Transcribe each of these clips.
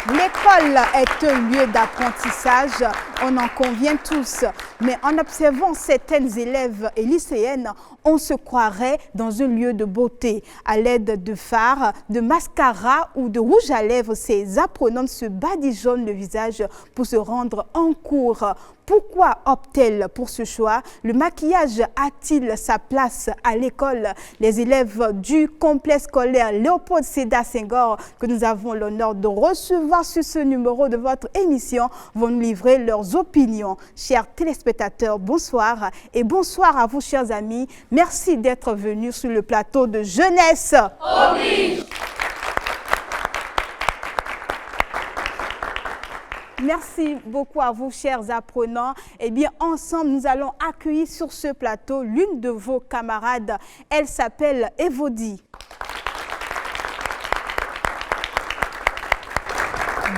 L'école est un lieu d'apprentissage, on en convient tous. Mais en observant certaines élèves et lycéennes, on se croirait dans un lieu de beauté. À l'aide de fards, de mascara ou de rouge à lèvres, ces apprenantes se badigeonnent le visage pour se rendre en cours. Pourquoi optent-elles pour ce choix? Le maquillage a-t-il sa place à l'école? Les élèves du complexe scolaire Léopold Sédar Senghor, que nous avons l'honneur de recevoir sur ce numéro de votre émission, vont nous livrer leurs opinions. Chers téléspectateurs, bonsoir et bonsoir à vous, chers amis. Merci d'être venus sur le plateau de Jeunesse Oblige. Merci beaucoup à vous, chers apprenants. Eh bien, ensemble, nous allons accueillir sur ce plateau l'une de vos camarades. Elle s'appelle Evody.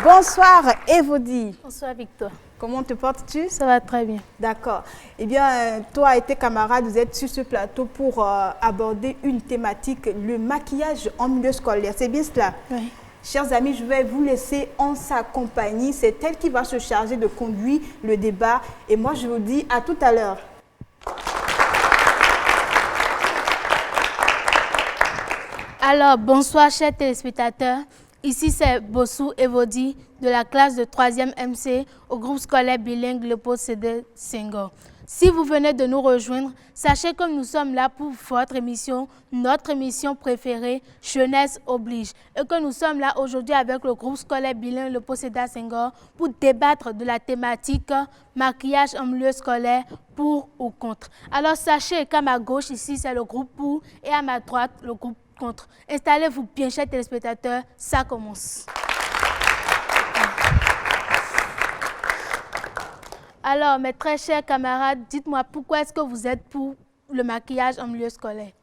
Bonsoir, Evody. Bonsoir, Victor. Comment te portes-tu? Ça va très bien. D'accord. Eh bien, toi et tes camarades, vous êtes sur ce plateau pour aborder une thématique, le maquillage en milieu scolaire. C'est bien cela? Oui. Chers amis, je vais vous laisser en sa compagnie. C'est elle qui va se charger de conduire le débat. Et moi, je vous dis à tout à l'heure. Alors, bonsoir, chers téléspectateurs. Ici, c'est Bossou Evody de la classe de 3e MC au groupe scolaire bilingue Léopold Sédar Senghor. Si vous venez de nous rejoindre, sachez que nous sommes là pour votre émission, notre émission préférée, Jeunesse Oblige. Et que nous sommes là aujourd'hui avec le groupe scolaire bilingue Léopold Sédar Senghor pour débattre de la thématique maquillage en milieu scolaire, pour ou contre. Alors sachez qu'à ma gauche ici, c'est le groupe pour et à ma droite, le groupe contre. Installez-vous bien, chers téléspectateurs, ça commence. Alors, mes très chers camarades, dites-moi pourquoi est-ce que vous êtes pour le maquillage en milieu scolaire?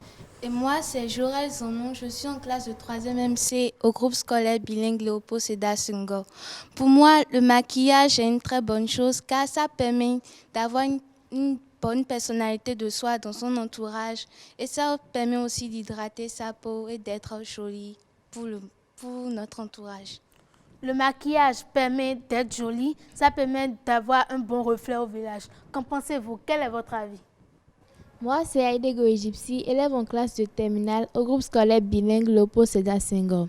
Et moi, c'est Jorel Zonon. Je suis en classe de 3e MC au groupe scolaire bilingue Léopold Sédar Senghor. Pour moi, le maquillage est une très bonne chose car ça permet d'avoir une bonne personnalité de soi dans son entourage et ça permet aussi d'hydrater sa peau et d'être jolie pour notre entourage. Le maquillage permet d'être jolie, ça permet d'avoir un bon reflet au visage. Qu'en pensez-vous? Quel est votre avis? Moi, c'est Aïdego Egypti, élève en classe de terminale au groupe scolaire bilingue Léopold Sédar Senghor.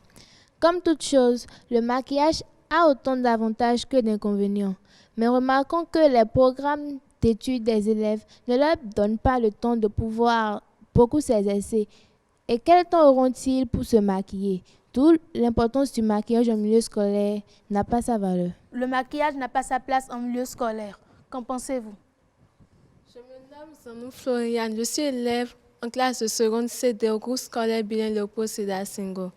Comme toute chose, le maquillage a autant d'avantages que d'inconvénients. Mais remarquons que les programmes d'études des élèves ne leur donnent pas le temps de pouvoir beaucoup s'exercer. Et quel temps auront-ils pour se maquiller? D'où l'importance du maquillage en milieu scolaire n'a pas sa valeur. Le maquillage n'a pas sa place en milieu scolaire. Qu'en pensez-vous? Je me nomme Zanou Floriane. Je suis élève en classe de seconde CD au groupe scolaire bilingue Léopold Sédar Senghor.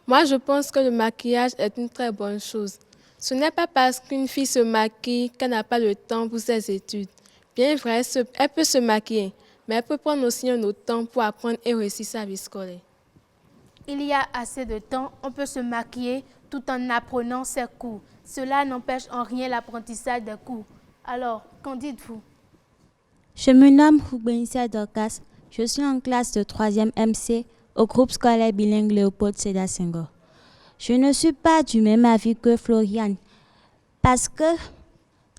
Moi, je pense que le maquillage est une très bonne chose. Ce n'est pas parce qu'une fille se maquille qu'elle n'a pas le temps pour ses études. Bien vrai, elle peut se maquiller, mais elle peut prendre aussi un autre temps pour apprendre et réussir sa vie scolaire. Il y a assez de temps, on peut se maquiller tout en apprenant ses cours. Cela n'empêche en rien l'apprentissage des cours. Alors, qu'en dites-vous? Je me nomme Houbenissa Dorcas. Je suis en classe de 3e MC au groupe scolaire bilingue Léopold Sédar Senghor. Je ne suis pas du même avis que Floriane parce que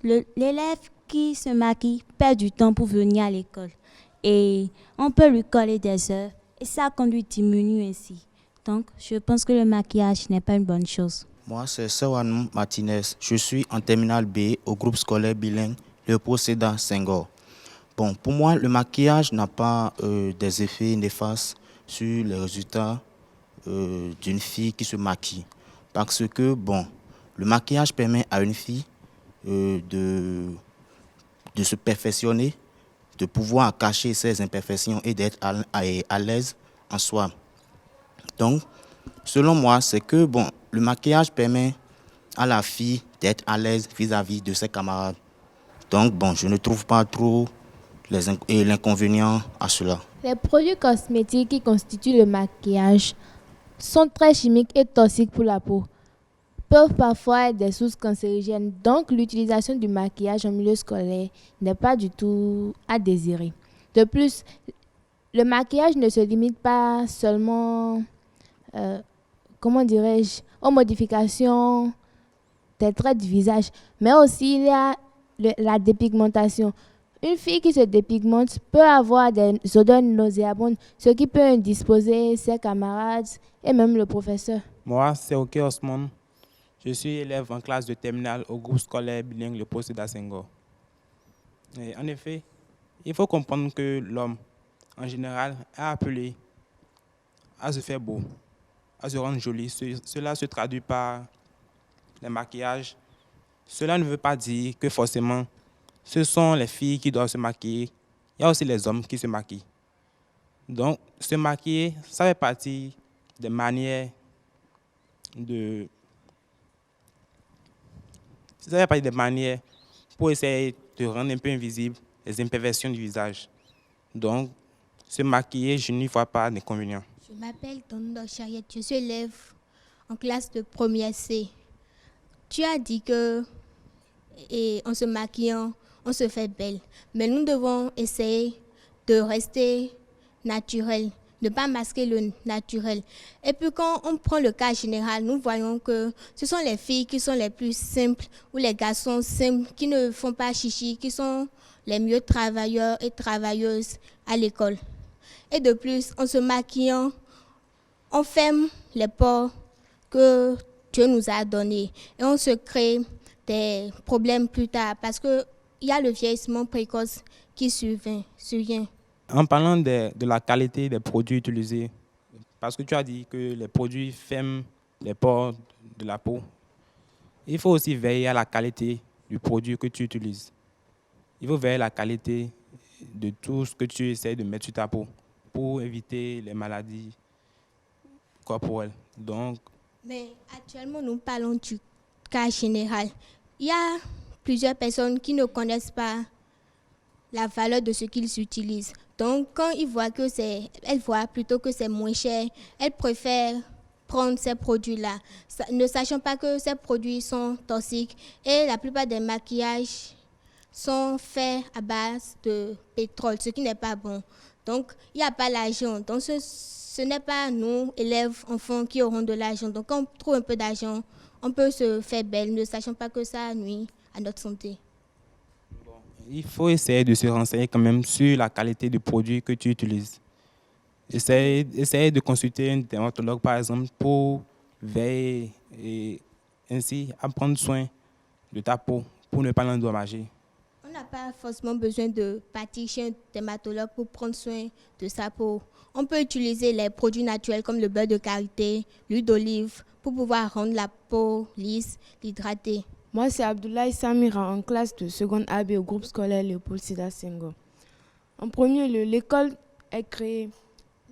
l'élève qui se maquille perd du temps pour venir à l'école et on peut lui coller des heures et ça conduit diminue ainsi. Donc, je pense que le maquillage n'est pas une bonne chose. Moi, c'est Sewanou Martinez. Je suis en terminale B au groupe scolaire bilingue Léopold Sédar Senghor. Bon, pour moi, le maquillage n'a pas des effets néfastes sur les résultats d'une fille qui se maquille. Parce que, bon, le maquillage permet à une fille de se perfectionner, de pouvoir cacher ses imperfections et d'être à l'aise en soi. Donc, selon moi, c'est que bon, le maquillage permet à la fille d'être à l'aise vis-à-vis de ses camarades. Donc, bon, je ne trouve pas trop l'inconvénient à cela. Les produits cosmétiques qui constituent le maquillage sont très chimiques et toxiques pour la peau, peuvent parfois être des sources cancérigènes. Donc, l'utilisation du maquillage en milieu scolaire n'est pas du tout à désirer. De plus, le maquillage ne se limite pas seulement, aux modifications des traits du visage. Mais aussi, il y a la dépigmentation. Une fille qui se dépigmente peut avoir des odeurs nauséabondes, ce qui peut indisposer ses camarades et même le professeur. Moi, c'est OK Osman. Je suis élève en classe de terminale au groupe scolaire bilingue Le Pau Seda Senghor. Et en effet, il faut comprendre que l'homme, en général, est appelé à se faire beau, à se rendre joli. Cela se traduit par les maquillages. Cela ne veut pas dire que forcément, ce sont les filles qui doivent se maquiller. Il y a aussi les hommes qui se maquillent. Donc, se maquiller, ça fait partie des manières pour essayer de rendre un peu invisible les imperfections du visage. Donc, se maquiller, je n'y vois pas d'inconvénient. Je m'appelle Tondo Chariette, je suis élève en classe de première C. Tu as dit que en se maquillant, on se fait belle. Mais nous devons essayer de rester naturel, ne pas masquer le naturel. Et puis quand on prend le cas général, nous voyons que ce sont les filles qui sont les plus simples ou les garçons simples qui ne font pas chichi, qui sont les mieux travailleurs et travailleuses à l'école. Et de plus, en se maquillant, on ferme les pores que Dieu nous a donnés et on se crée des problèmes plus tard parce qu'il y a le vieillissement précoce qui survient. En parlant de la qualité des produits utilisés, parce que tu as dit que les produits ferment les pores de la peau, il faut aussi veiller à la qualité du produit que tu utilises. Il faut veiller à la qualité de tout ce que tu essaies de mettre sur ta peau pour éviter les maladies corporelles. Mais actuellement, nous parlons du cas général. Il y a plusieurs personnes qui ne connaissent pas la valeur de ce qu'ils utilisent. Donc, quand elles voient plutôt que c'est moins cher, elles préfèrent prendre ces produits-là, ne sachant pas que ces produits sont toxiques. Et la plupart des maquillages sont faits à base de pétrole, ce qui n'est pas bon. Donc, il n'y a pas l'argent. Donc, ce n'est pas nous, élèves, enfants, qui auront de l'argent. Donc, quand on trouve un peu d'argent, on peut se faire belle, ne sachant pas que ça nuit à notre santé. Il faut essayer de se renseigner quand même sur la qualité du produit que tu utilises. Essayer de consulter un dermatologue, par exemple, pour veiller et ainsi à prendre soin de ta peau pour ne pas l'endommager. On n'a pas forcément besoin de partir chez un dermatologue pour prendre soin de sa peau. On peut utiliser les produits naturels comme le beurre de karité, l'huile d'olive pour pouvoir rendre la peau lisse, l'hydrater. Moi, c'est Abdoulaye Samira en classe de seconde AB au groupe scolaire Léopold Sédar Senghor. En premier lieu, l'école est créée.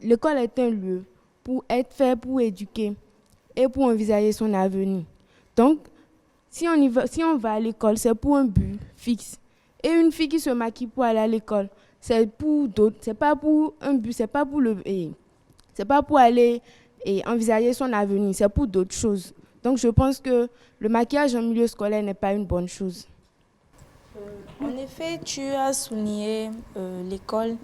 L'école est un lieu pour être fait, pour éduquer et pour envisager son avenir. Donc, si on va à l'école, c'est pour un but fixe. Et une fille qui se maquille pour aller à l'école, c'est pour d'autres. C'est pas pour un but, c'est pas pour aller et envisager son avenir, c'est pour d'autres choses. Donc, je pense que le maquillage en milieu scolaire n'est pas une bonne chose. En effet, tu as souligné l'école.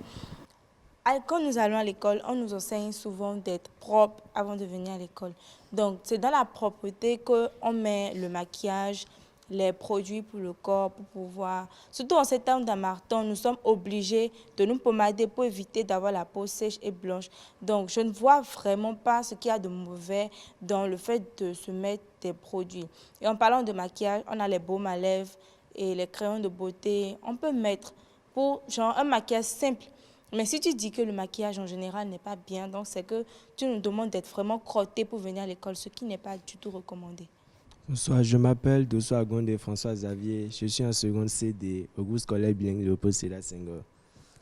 Quand nous allons à l'école, on nous enseigne souvent d'être propre avant de venir à l'école. Donc, c'est dans la propreté qu'on met le maquillage, les produits pour le corps, pour pouvoir... Surtout en ces temps d'harmattan, nous sommes obligés de nous pommader pour éviter d'avoir la peau sèche et blanche. Donc, je ne vois vraiment pas ce qu'il y a de mauvais dans le fait de se mettre des produits. Et en parlant de maquillage, on a les baumes à lèvres et les crayons de beauté. On peut mettre pour genre un maquillage simple. Mais si tu dis que le maquillage en général n'est pas bien, donc c'est que tu nous demandes d'être vraiment crotté pour venir à l'école, ce qui n'est pas du tout recommandé. Bonsoir, je m'appelle Dosso Agonde François Xavier. Je suis en seconde CD au groupe scolaire bilingue Léopold Sédar Senghor.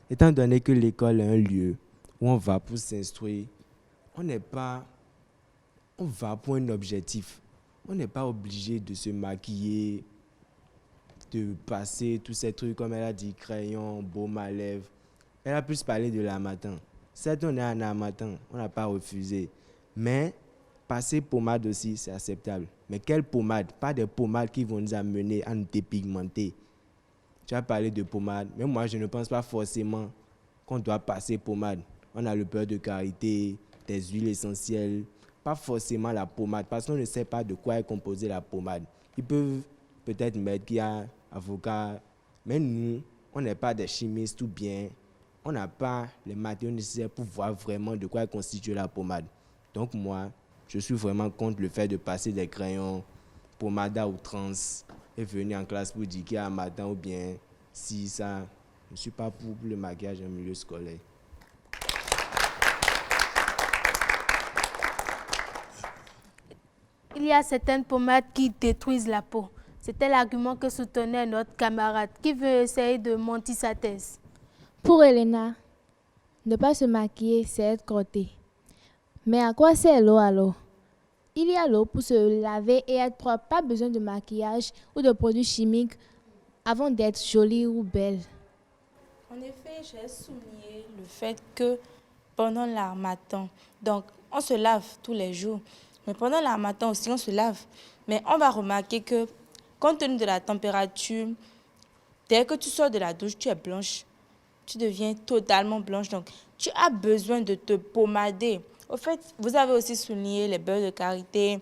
Étant donné que l'école est un lieu où on va pour s'instruire, on va pour un objectif. On n'est pas obligé de se maquiller, de passer tous ces trucs, comme elle a dit, crayon, baume à lèvres. Elle a plus parlé de l'harmattan. Certes, on est en harmattan, on n'a pas refusé. Mais passer pommade aussi, c'est acceptable. Mais quelle pommade? Pas des pommades qui vont nous amener à nous dépigmenter. Tu as parlé de pommade, mais moi, je ne pense pas forcément qu'on doit passer pommade. On a le beurre de karité, des huiles essentielles, pas forcément la pommade, parce qu'on ne sait pas de quoi est composée la pommade. Ils peuvent peut-être mettre qu'il y a avocat, mais nous, on n'est pas des chimistes ou bien on n'a pas les matériaux nécessaires pour voir vraiment de quoi est constituée la pommade. Donc moi, je suis vraiment contre le fait de passer des crayons pommade à outrance et venir en classe pour dire qu'il y a un matin ou bien si ça. Je ne suis pas pour le maquillage en milieu scolaire. Il y a certaines pommades qui détruisent la peau. C'était l'argument que soutenait notre camarade qui veut essayer de monter sa thèse. Pour Elena, ne pas se maquiller, c'est être crottée. Mais à quoi sert l'eau alors? Il y a l'eau pour se laver et être propre. Pas besoin de maquillage ou de produits chimiques avant d'être jolie ou belle. En effet, j'ai souligné le fait que pendant l'harmattan, donc on se lave tous les jours, mais pendant l'harmattan aussi on se lave. Mais on va remarquer que compte tenu de la température, dès que tu sors de la douche, tu es blanche. Tu deviens totalement blanche. Donc, tu as besoin de te pommader. Au fait, vous avez aussi souligné les beurres de karité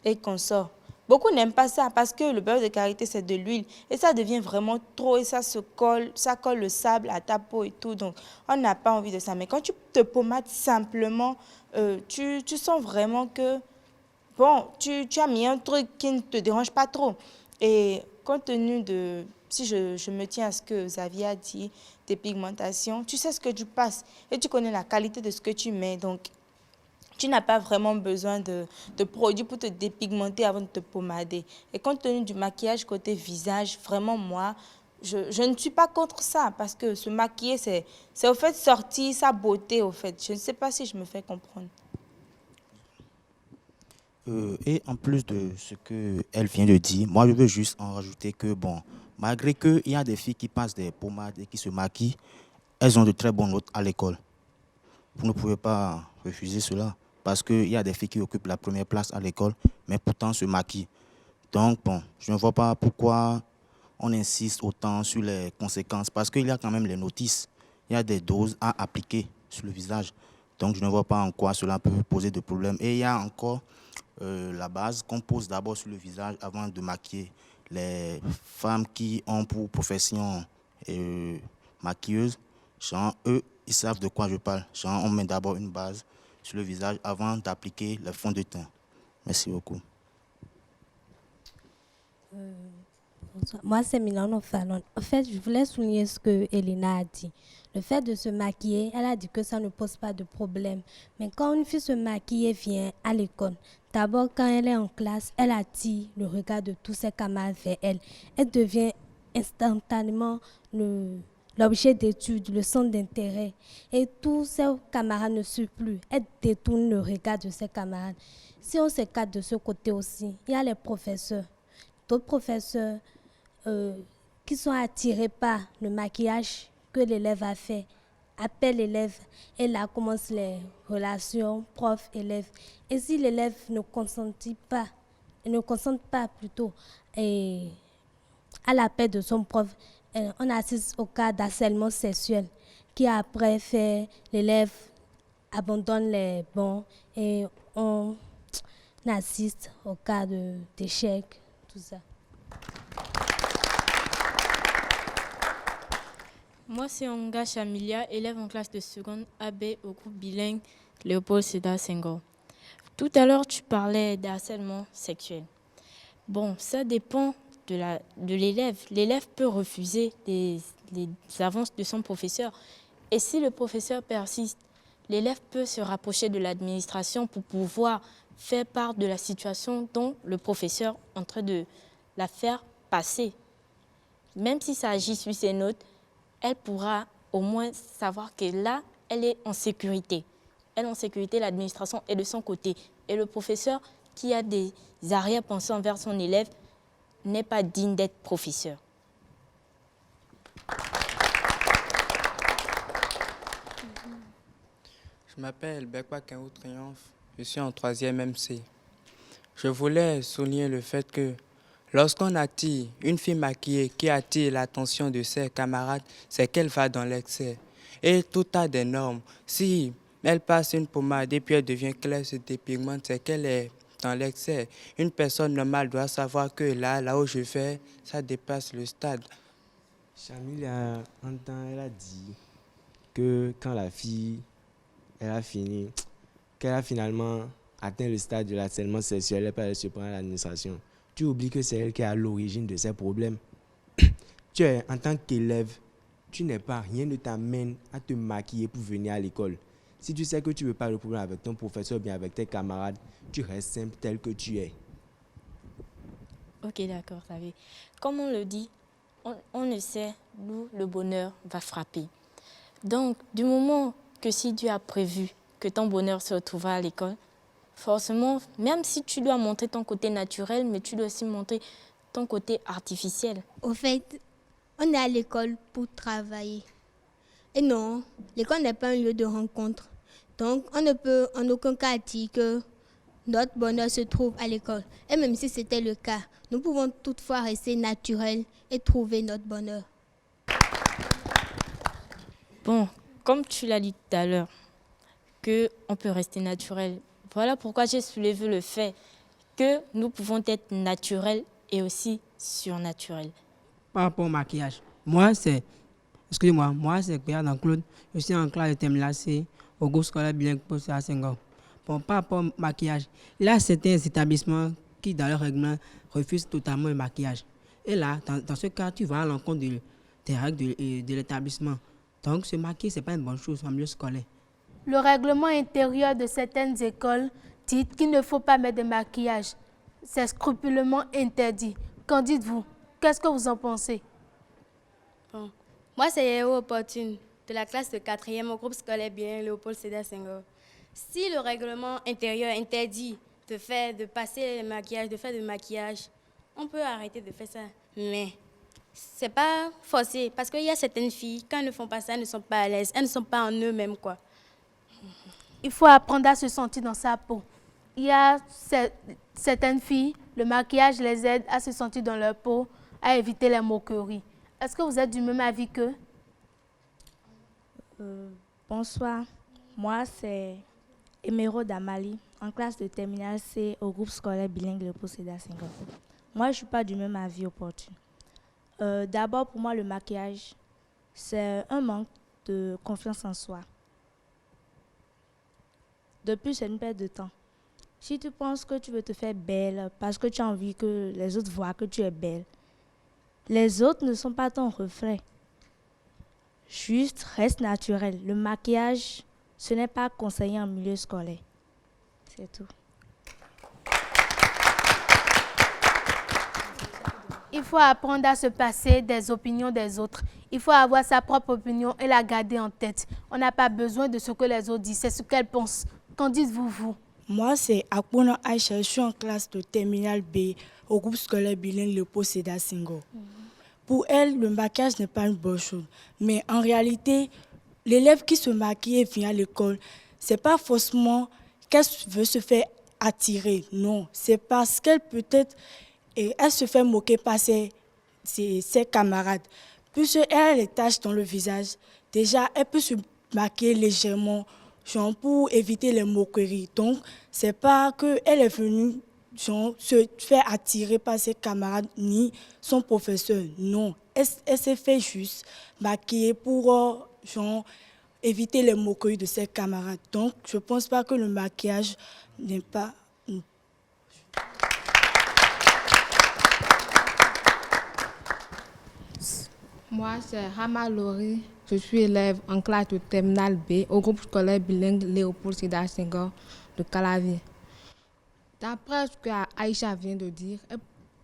et consorts. Beaucoup n'aiment pas ça parce que le beurre de karité, c'est de l'huile. Et ça devient vraiment trop et ça colle le sable à ta peau et tout. Donc, on n'a pas envie de ça. Mais quand tu te pommades simplement, tu sens vraiment que, bon, tu as mis un truc qui ne te dérange pas trop. Et compte tenu de, si je me tiens à ce que Xavier a dit, tes pigmentations, tu sais ce que tu passes et tu connais la qualité de ce que tu mets. Donc, tu n'as pas vraiment besoin de produits pour te dépigmenter avant de te pommader. Et compte tenu du maquillage côté visage, vraiment moi, je ne suis pas contre ça parce que se maquiller, c'est au fait sortir sa beauté, au fait. Je ne sais pas si je me fais comprendre. Et en plus de ce qu'elle vient de dire, moi je veux juste en rajouter que, bon, malgré qu'il y a des filles qui passent des pommades et qui se maquillent, elles ont de très bonnes notes à l'école. Vous ne pouvez pas refuser cela, parce qu'il y a des filles qui occupent la première place à l'école, mais pourtant se maquillent. Donc, bon, je ne vois pas pourquoi on insiste autant sur les conséquences, parce qu'il y a quand même les notices, il y a des doses à appliquer sur le visage. Donc, je ne vois pas en quoi cela peut poser de problème. Et il y a encore la base qu'on pose d'abord sur le visage avant de maquiller. Les femmes qui ont pour profession maquilleuse, genre, eux, ils savent de quoi je parle. Genre, on met d'abord une base sur le visage avant d'appliquer le fond de teint. Merci beaucoup. Moi, c'est Milano Fallon. En fait, je voulais souligner ce que Elena a dit. Le fait de se maquiller, elle a dit que ça ne pose pas de problème. Mais quand une fille se maquille et vient à l'école, d'abord, quand elle est en classe, elle attire le regard de tous ses camarades vers elle. Elle devient instantanément l'objet d'étude, le centre d'intérêt. Et tous ses camarades ne suivent plus. Elle détourne le regard de ses camarades. Si on s'écarte de ce côté aussi, il y a les professeurs. D'autres professeurs qui sont attirés par le maquillage que l'élève a fait, appellent l'élève et là commencent les relations prof-élève. Et si l'élève ne consent pas plutôt à l'appel de son prof, on assiste au cas d'harcèlement sexuel qui après fait l'élève abandonne les bancs et on assiste au cas d'échec, tout ça. Moi, c'est Onga Chamilia, élève en classe de seconde AB au groupe bilingue Léopold Sédar Senghor. Tout à l'heure, tu parlais d'harcèlement sexuel. Bon, ça dépend de l'élève. L'élève peut refuser les avances de son professeur. Et si le professeur persiste, l'élève peut se rapprocher de l'administration pour pouvoir faire part de la situation dont le professeur est en train de la faire passer. Même si ça agit sur ses notes, elle pourra au moins savoir que là, elle est en sécurité. Elle est en sécurité, l'administration est de son côté. Et le professeur qui a des arrière-pensées envers son élève n'est pas digne d'être professeur. Je m'appelle Bekwa Kenwo Triomphe, je suis en 3e MC. Je voulais souligner le fait que lorsqu'on attire une fille maquillée qui attire l'attention de ses camarades, c'est qu'elle va dans l'excès. Et tout a des normes. Si Elle passe une pommade et puis elle devient claire, se dépigmente, c'est qu'elle est dans l'excès. Une personne normale doit savoir que là où je vais, ça dépasse le stade. Chamil, un temps, elle a dit que quand la fille, qu'elle a finalement atteint le stade de l'harcèlement sexuel, elle peut se prendre à l'administration. Tu oublies que c'est elle qui est à l'origine de ces problèmes. En tant qu'élève, rien ne t'amène à te maquiller pour venir à l'école. Si tu sais que tu ne veux pas le problème avec ton professeur ou bien avec tes camarades, tu restes simple tel que tu es. Ok, d'accord, ça va. Comme on le dit, on ne sait d'où le bonheur va frapper. Donc, du moment que si tu as prévu que ton bonheur se retrouvera à l'école, forcément, même si tu dois montrer ton côté naturel, mais tu dois aussi montrer ton côté artificiel. Au fait, on est à l'école pour travailler. Et non, l'école n'est pas un lieu de rencontre. Donc, on ne peut en aucun cas dire que notre bonheur se trouve à l'école. Et même si c'était le cas, nous pouvons toutefois rester naturels et trouver notre bonheur. Bon, comme tu l'as dit tout à l'heure, qu'on peut rester naturel. Voilà pourquoi j'ai soulevé le fait que nous pouvons être naturels et aussi surnaturels. Par rapport au maquillage, moi c'est Pierre Claude, je suis en classe de terminale C au groupe scolaire bilingue posé à Senghor. Bon, par rapport au maquillage, il y a certains établissements qui, dans leur règlement, refusent totalement le maquillage. Et là, dans ce cas, tu vas à l'encontre des règles de l'établissement. Donc, se maquiller, ce n'est pas une bonne chose en milieu scolaire. Le règlement intérieur de certaines écoles dit qu'il ne faut pas mettre de maquillage. C'est scrupuleusement interdit. Qu'en dites-vous? Qu'est-ce que vous en pensez? Bon. Moi, c'est Yéo Opportune, de la classe de 4e au groupe scolaire bilingue Léopold Sédar Senghor. Si le règlement intérieur interdit de passer le maquillage, de faire du maquillage, on peut arrêter de faire ça. Mais c'est pas forcé, parce qu'il y a certaines filles, quand elles ne font pas ça, elles ne sont pas à l'aise, elles ne sont pas en eux-mêmes, quoi. Il faut apprendre à se sentir dans sa peau. Il y a certaines filles, le maquillage les aide à se sentir dans leur peau, à éviter les moqueries. Est-ce que vous êtes du même avis qu'eux? Bonsoir, moi c'est Emeraude Amali, en classe de terminale C au groupe scolaire bilingue Léopold Sédar Senghor. Moi je ne suis pas du même avis Opportune. D'abord pour moi le maquillage, c'est un manque de confiance en soi. De plus, c'est une perte de temps. Si tu penses que tu veux te faire belle parce que tu as envie que les autres voient que tu es belle, les autres ne sont pas ton reflet. Juste reste naturel. Le maquillage, ce n'est pas conseillé en milieu scolaire. C'est tout. Il faut apprendre à se passer des opinions des autres. Il faut avoir sa propre opinion et la garder en tête. On n'a pas besoin de ce que les autres disent, c'est ce qu'elles pensent. Qu'en dites-vous, vous? Moi, c'est Akpona Aïcha, je suis en classe de terminale B au groupe scolaire bilingue Léopold Sédar Senghor. Pour elle, le maquillage n'est pas une bonne chose. Mais en réalité, l'élève qui se maquille et vient à l'école, ce n'est pas forcément qu'elle veut se faire attirer. Non, c'est parce qu'elle peut-être, elle se fait moquer par ses camarades. Puisqu'elle a les taches dans le visage, déjà, elle peut se maquiller légèrement, genre pour éviter les moqueries. Donc, c'est pas qu'elle est venue genre, se faire attirer par ses camarades ni son professeur. Non, elle s'est fait juste maquiller pour genre, éviter les moqueries de ses camarades. Donc, je ne pense pas que le maquillage n'est pas... Moi, c'est Rama Lori. Je suis élève en classe de terminale B au groupe scolaire bilingue Léopold Sédar Senghor de Calavier. D'après ce que Aïcha vient de dire,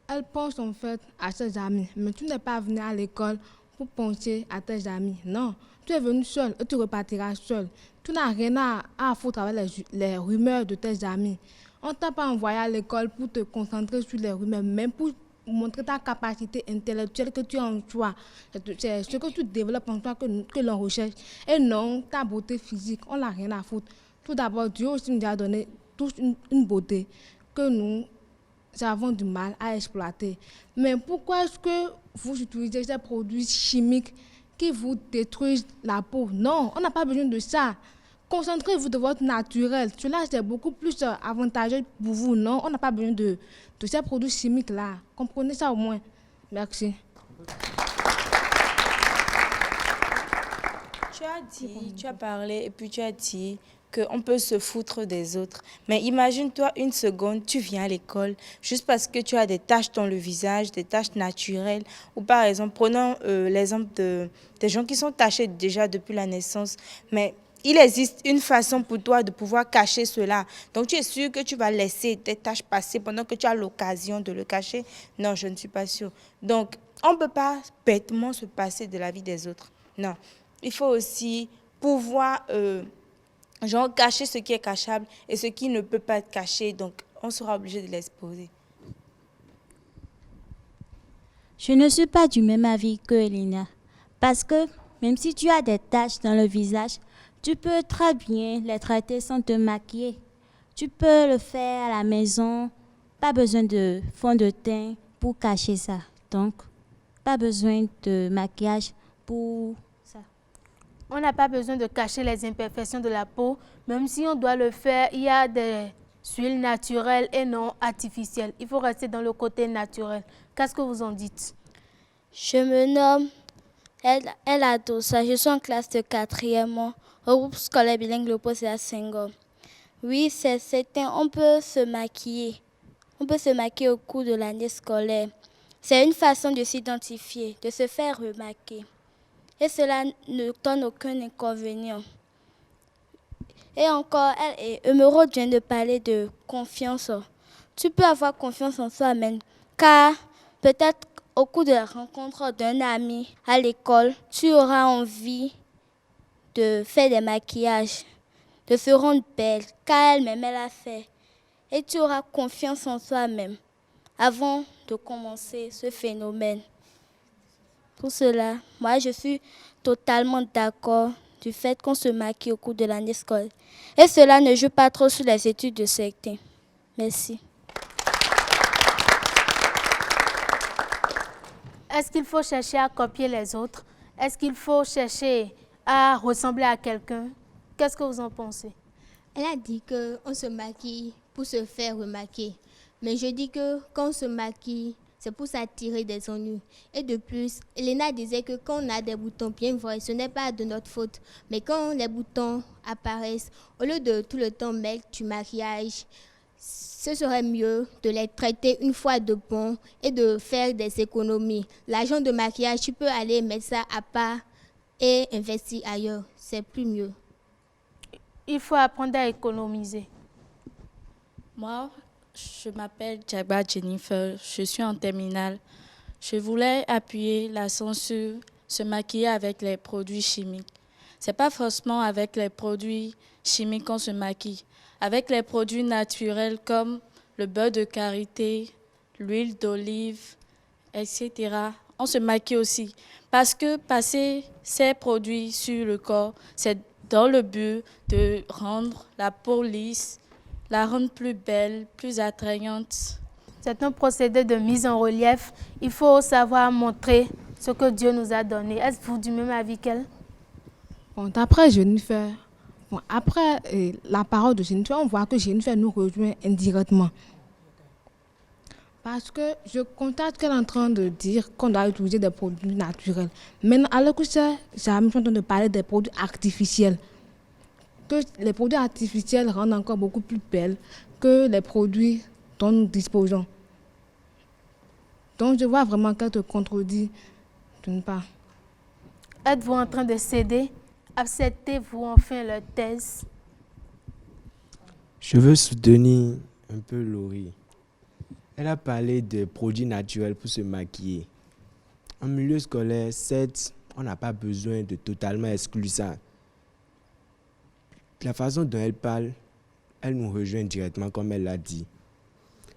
elle pense en fait à ses amis. Mais tu n'es pas venu à l'école pour penser à tes amis. Non, tu es venu seul et tu repartiras seul. Tu n'as rien à foutre avec les rumeurs de tes amis. On ne t'a pas envoyé à l'école pour te concentrer sur les rumeurs, même pour montrer ta capacité intellectuelle que tu as en toi. C'est ce que tu développes en toi que l'on recherche. Et non, ta beauté physique, on n'a rien à foutre. Tout d'abord, Dieu aussi nous a donné tous une beauté que nous avons du mal à exploiter. Mais pourquoi est-ce que vous utilisez ces produits chimiques qui vous détruisent la peau? Non, on n'a pas besoin de ça. Concentrez-vous de votre naturel. Cela, c'est beaucoup plus avantageux pour vous, non? On n'a pas besoin de ces produits chimiques-là. Comprenez ça au moins. Merci. Tu as parlé et puis tu as dit qu'on peut se foutre des autres. Mais imagine-toi une seconde, tu viens à l'école juste parce que tu as des taches dans le visage, des taches naturelles. Ou par exemple, prenons l'exemple des gens qui sont tachés déjà depuis la naissance. Mais il existe une façon pour toi de pouvoir cacher cela. Donc tu es sûr que tu vas laisser tes taches passer pendant que tu as l'occasion de le cacher? Non, je ne suis pas sûre. Donc on ne peut pas bêtement se passer de la vie des autres. Non. Il faut aussi pouvoir cacher ce qui est cachable et ce qui ne peut pas être caché. Donc, on sera obligé de l'exposer. Je ne suis pas du même avis que Elina. Parce que même si tu as des taches dans le visage, tu peux très bien les traiter sans te maquiller. Tu peux le faire à la maison. Pas besoin de fond de teint pour cacher ça. Donc, pas besoin de maquillage pour ça. On n'a pas besoin de cacher les imperfections de la peau. Même si on doit le faire, il y a des huiles naturelles et non artificielles. Il faut rester dans le côté naturel. Qu'est-ce que vous en dites? Je me nomme Ella Dossa. Je suis en classe de 4e au groupe scolaire bilingue Léopold Sédar Senghor. Oui, c'est certain, on peut se maquiller. On peut se maquiller au cours de l'année scolaire. C'est une façon de s'identifier, de se faire remarquer. Et cela ne donne aucun inconvénient. Et encore, Emeraude vient de parler de confiance. Tu peux avoir confiance en toi-même, car peut-être au cours de la rencontre d'un ami à l'école, tu auras envie de faire des maquillages, de se rendre belle, car elle-même elle a fait. Et tu auras confiance en toi-même avant de commencer ce phénomène. Pour cela, moi, je suis totalement d'accord du fait qu'on se maquille au cours de l'année scolaire. Et cela ne joue pas trop sur les études de certains. Merci. Est-ce qu'il faut chercher à copier les autres? Est-ce qu'il faut chercher à ressembler à quelqu'un? Qu'est-ce que vous en pensez? Elle a dit qu'on se maquille pour se faire remarquer. Mais je dis que quand on se maquille, c'est pour s'attirer des ennuis. Et de plus, Elena disait que quand on a des boutons bien vrais, ce n'est pas de notre faute. Mais quand les boutons apparaissent, au lieu de tout le temps mettre du maquillage, ce serait mieux de les traiter une fois de bon et de faire des économies. L'argent de maquillage, tu peux aller mettre ça à part et investir ailleurs. C'est plus mieux. Il faut apprendre à économiser. Moi, je m'appelle Jagba Jennifer, je suis en terminale. Je voulais appuyer l'accent sur se maquiller avec les produits chimiques. Ce n'est pas forcément avec les produits chimiques qu'on se maquille. Avec les produits naturels comme le beurre de karité, l'huile d'olive, etc. On se maquille aussi. Parce que passer ces produits sur le corps, c'est dans le but de rendre la peau lisse, la rendre plus belle, plus attrayante. C'est un procédé de mise en relief. Il faut savoir montrer ce que Dieu nous a donné. Êtes-vous du même avis qu'elle? Bon, d'après Jennifer, après la parole de Jennifer, on voit que Jennifer nous rejoint indirectement. Parce que je constate qu'elle est en train de dire qu'on doit utiliser des produits naturels. Maintenant, alors que j'ai en train de parler des produits artificiels. Que les produits artificiels rendent encore beaucoup plus belles que les produits dont nous disposons. Donc, je vois vraiment qu'elle te contredit d'une part. Êtes-vous en train de céder? Acceptez-vous enfin leur thèse? Je veux soutenir un peu Laurie. Elle a parlé de produits naturels pour se maquiller. En milieu scolaire, certes, on n'a pas besoin de totalement exclure ça. La façon dont elle parle, elle nous rejoint directement comme elle l'a dit.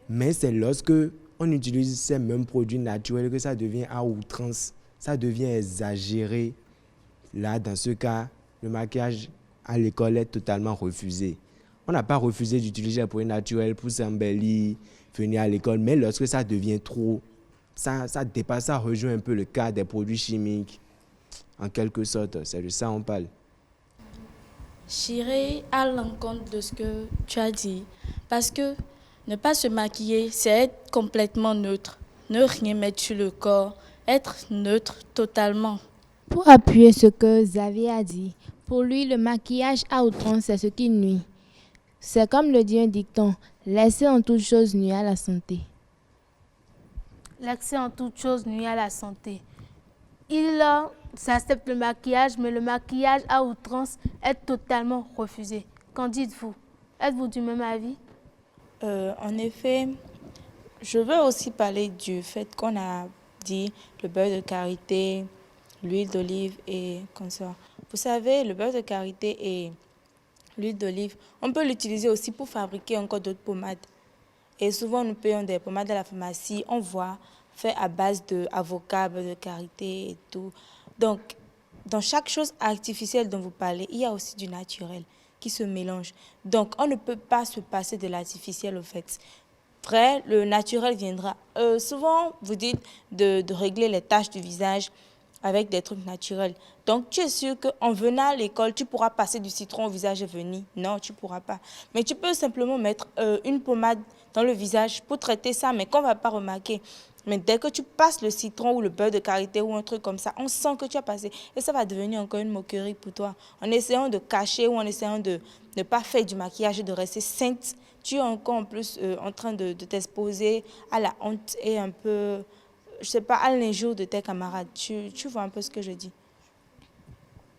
Mais c'est lorsque on utilise ces mêmes produits naturels que ça devient à outrance, ça devient exagéré. Là, dans ce cas, le maquillage à l'école est totalement refusé. On n'a pas refusé d'utiliser les produits naturels pour s'embellir, venir à l'école, mais lorsque ça devient trop, ça dépasse, ça rejoint un peu le cas des produits chimiques. En quelque sorte, c'est de ça qu'on parle. J'irai à l'encontre de ce que tu as dit. Parce que ne pas se maquiller, c'est être complètement neutre. Ne rien mettre sur le corps. Être neutre totalement. Pour appuyer ce que Xavier a dit, pour lui, le maquillage à outrance, c'est ce qui nuit. C'est comme le dit un dicton, laisser en toute chose nuit à la santé. L'accès en toute chose nuit à la santé. Il s'accepte le maquillage, mais le maquillage à outrance est totalement refusé. Qu'en dites-vous? Êtes-vous du même avis? En effet, je veux aussi parler du fait qu'on a dit le beurre de karité, l'huile d'olive et comme ça. Vous savez, le beurre de karité et l'huile d'olive, on peut l'utiliser aussi pour fabriquer encore d'autres pommades. Et souvent, nous payons des pommades à la pharmacie, on voit, fait à base d'avocat, beurre de karité et tout. Donc, dans chaque chose artificielle dont vous parlez, il y a aussi du naturel qui se mélange. Donc, on ne peut pas se passer de l'artificiel au fait. Vrai, le naturel viendra. Souvent, vous dites de régler les taches du visage avec des trucs naturels. Donc, tu es sûr qu'en venant à l'école, tu pourras passer du citron au visage et venir. Non, tu ne pourras pas. Mais tu peux simplement mettre une pommade dans le visage pour traiter ça, mais qu'on ne va pas remarquer. Mais dès que tu passes le citron ou le beurre de karité ou un truc comme ça, on sent que tu as passé. Et ça va devenir encore une moquerie pour toi. En essayant de cacher ou en essayant de ne pas faire du maquillage et de rester sainte, tu es encore en plus en train de t'exposer à la honte et un peu, je sais pas, à l'injure de tes camarades. Tu vois un peu ce que je dis.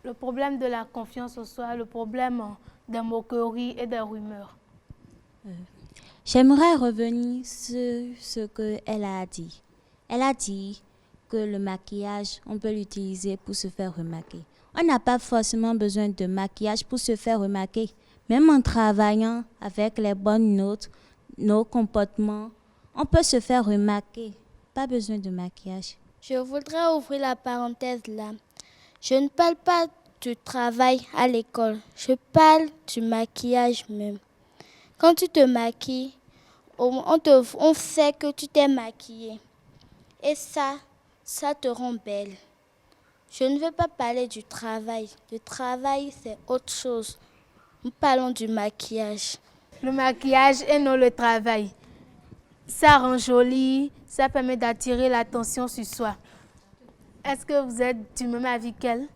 Le problème de la confiance en soi, le problème des moqueries et des rumeurs. J'aimerais revenir sur ce qu'elle a dit. Elle a dit que le maquillage, on peut l'utiliser pour se faire remarquer. On n'a pas forcément besoin de maquillage pour se faire remarquer. Même en travaillant avec les bonnes notes, nos comportements, on peut se faire remarquer. Pas besoin de maquillage. Je voudrais ouvrir la parenthèse là. Je ne parle pas du travail à l'école. Je parle du maquillage même. Quand tu te maquilles, on sait que tu t'es maquillée. Et ça te rend belle. Je ne veux pas parler du travail. Le travail, c'est autre chose. Nous parlons du maquillage. Le maquillage et non le travail. Ça rend joli, ça permet d'attirer l'attention sur soi. Est-ce que vous êtes du même avis qu'elle?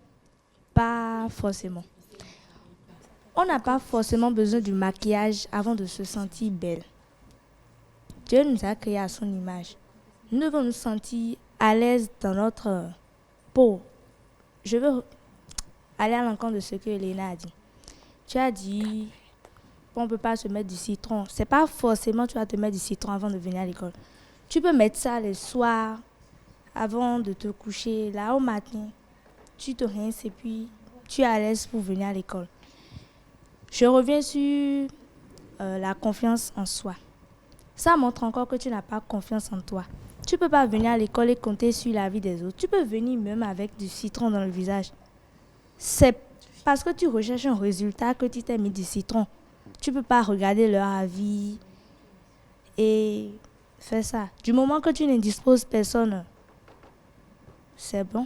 Pas forcément. On n'a pas forcément besoin du maquillage avant de se sentir belle. Dieu nous a créés à son image. Nous devons nous sentir à l'aise dans notre peau. Je veux aller à l'encontre de ce que Elena a dit. Tu as dit qu'on ne peut pas se mettre du citron. Ce n'est pas forcément tu vas te mettre du citron avant de venir à l'école. Tu peux mettre ça le soir avant de te coucher. Là, au matin, tu te rinces et puis tu es à l'aise pour venir à l'école. Je reviens sur la confiance en soi. Ça montre encore que tu n'as pas confiance en toi. Tu ne peux pas venir à l'école et compter sur la vie des autres. Tu peux venir même avec du citron dans le visage. C'est parce que tu recherches un résultat que tu t'es mis du citron. Tu ne peux pas regarder leur avis et faire ça. Du moment que tu n'indisposes personne, c'est bon.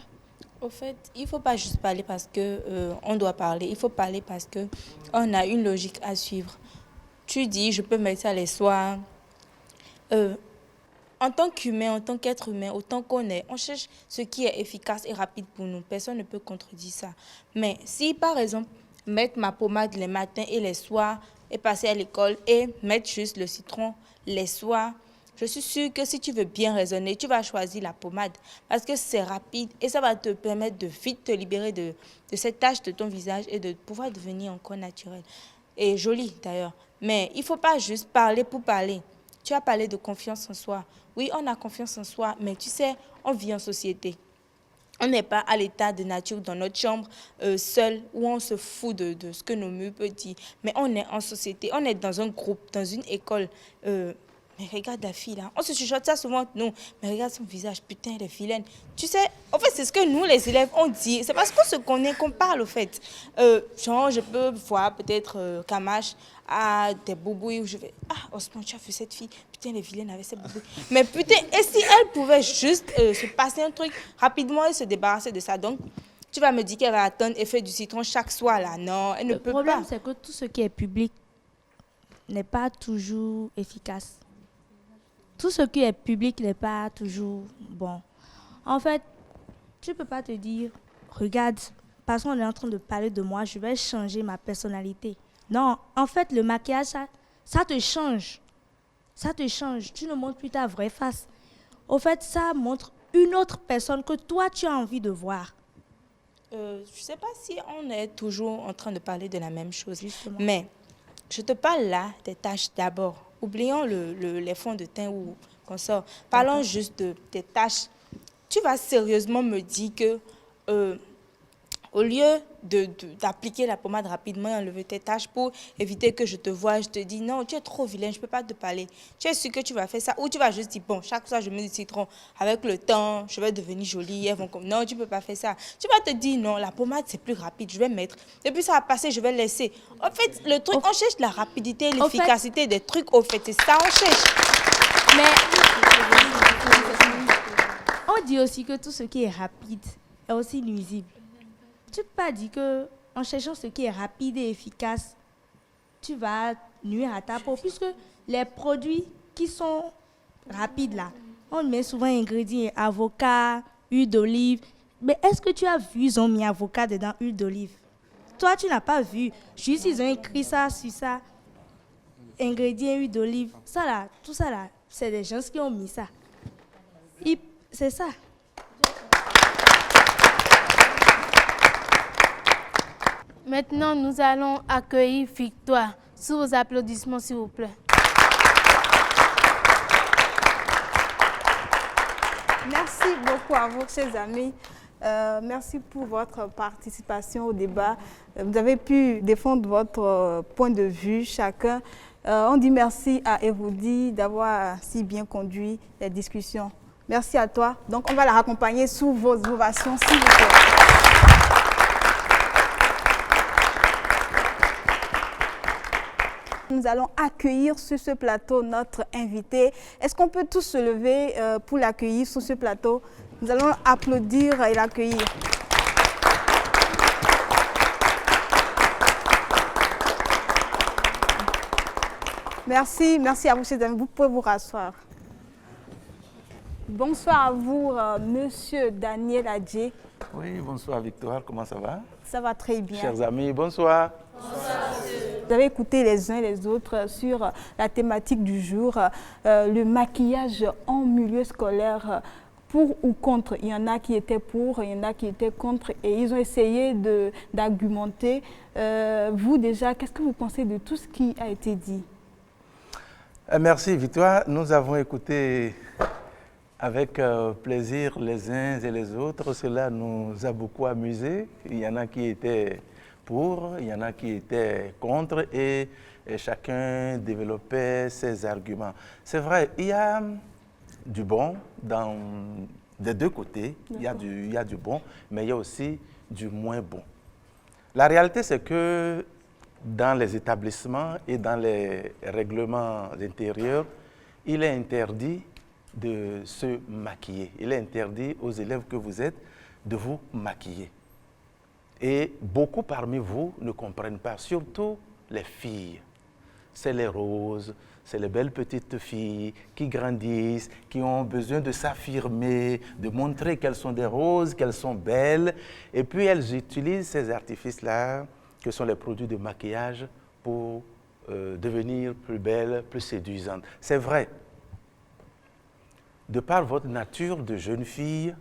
Au fait, il ne faut pas juste parler parce qu'on doit parler. Il faut parler parce qu'on a une logique à suivre. Tu dis, je peux mettre ça les soirs. En tant qu'humain, en tant qu'être humain, autant qu'on est, on cherche ce qui est efficace et rapide pour nous. Personne ne peut contredire ça. Mais si, par exemple, mettre ma pommade les matins et les soirs et passer à l'école et mettre juste le citron les soirs, je suis sûre que si tu veux bien raisonner, tu vas choisir la pommade parce que c'est rapide et ça va te permettre de vite te libérer de cette tache de ton visage et de pouvoir devenir encore naturel. Et joli d'ailleurs. Mais il ne faut pas juste parler pour parler. Tu as parlé de confiance en soi. Oui, on a confiance en soi, mais tu sais, on vit en société. On n'est pas à l'état de nature dans notre chambre, seul, où on se fout de ce que nos murs peuvent dire. Mais on est en société, on est dans un groupe, dans une école. Mais regarde la fille là, on se chuchote ça souvent, non, mais regarde son visage, putain, elle est vilaine. Tu sais, en fait, c'est ce que nous, les élèves, on dit. C'est parce qu'on se connaît qu'on parle, au fait. Genre, je peux voir peut-être Kamash à des boubouilles où je vais, ah, Osman, tu as vu cette fille, putain, elle est vilaine avec ses boubouilles. Mais putain, et si elle pouvait juste se passer un truc rapidement et se débarrasser de ça. Donc, Tu vas me dire qu'elle va attendre effet du citron chaque soir, là. Non, elle ne peut pas. Le problème, c'est que tout ce qui est public n'est pas toujours efficace. Tout ce qui est public n'est pas toujours bon. En fait, tu ne peux pas te dire, regarde, parce qu'on est en train de parler de moi, je vais changer ma personnalité. Non, en fait, le maquillage, ça te change. Ça te change. Tu ne montres plus ta vraie face. Au fait, ça montre une autre personne que toi, tu as envie de voir. Je ne sais pas si on est toujours en train de parler de la même chose. Justement. Mais je te parle là des tâches d'abord. Oublions les fonds de teint ou qu'on sort. Parlons juste des tâches. Tu vas sérieusement me dire que au lieu d'appliquer la pommade rapidement et enlever tes taches pour éviter que je te voie, je te dis non, tu es trop vilain, je ne peux pas te parler. Tu es sûr que tu vas faire ça ou tu vas juste dire bon, chaque fois je mets du citron, avec le temps, je vais devenir jolie. Elles vont comme non, tu ne peux pas faire ça. Tu vas te dire non, la pommade c'est plus rapide, je vais mettre. Et puis ça va passer, je vais laisser. En fait, le truc, on cherche la rapidité, l'efficacité des trucs, au fait, c'est ça on cherche. Mais on dit aussi que tout ce qui est rapide est aussi nuisible. Tu ne peux pas dire qu'en cherchant ce qui est rapide et efficace, tu vas nuire à ta peau, puisque les produits qui sont rapides là, on met souvent ingrédients, avocat, huile d'olive. Mais est-ce que tu as vu, ils ont mis avocat dedans, huile d'olive? Toi, tu n'as pas vu. Juste, ils ont écrit ça sur ça. Ingrédients, huile d'olive. Ça là, tout ça là, c'est des gens qui ont mis ça. C'est ça. Maintenant, nous allons accueillir Victoire. Sous vos applaudissements, s'il vous plaît. Merci beaucoup à vous, chers amis. Merci pour votre participation au débat. Vous avez pu défendre votre point de vue, chacun. On dit merci à Evody d'avoir si bien conduit les discussions. Merci à toi. Donc, on va la raccompagner sous vos ovations, s'il vous plaît. Nous allons accueillir sur ce plateau notre invité. Est-ce qu'on peut tous se lever pour l'accueillir sur ce plateau? Nous allons applaudir et l'accueillir. Merci, merci à vous, chers amis. Vous pouvez vous rasseoir. Bonsoir à vous, Monsieur Daniel Adjé. Oui, bonsoir Victoire, comment ça va? Ça va très bien. Chers amis, bonsoir. Bonsoir, monsieur. Vous avez écouté les uns et les autres sur la thématique du jour, le maquillage en milieu scolaire, pour ou contre. Il y en a qui étaient pour, il y en a qui étaient contre, et ils ont essayé d'argumenter. Vous déjà, qu'est-ce que vous pensez de tout ce qui a été dit? Merci Victoire, nous avons écouté avec plaisir les uns et les autres. Cela nous a beaucoup amusés. Il y en a qui étaient pour, il y en a qui étaient contre et chacun développait ses arguments. C'est vrai, il y a du bon des deux côtés. Il y a du bon, mais il y a aussi du moins bon. La réalité, c'est que dans les établissements et dans les règlements intérieurs, il est interdit de se maquiller. Il est interdit aux élèves que vous êtes de vous maquiller. Et beaucoup parmi vous ne comprennent pas, surtout les filles. C'est les roses, c'est les belles petites filles qui grandissent, qui ont besoin de s'affirmer, de montrer qu'elles sont des roses, qu'elles sont belles. Et puis elles utilisent ces artifices-là, que sont les produits de maquillage, pour devenir plus belles, plus séduisantes. C'est vrai. De par votre nature de jeune fille,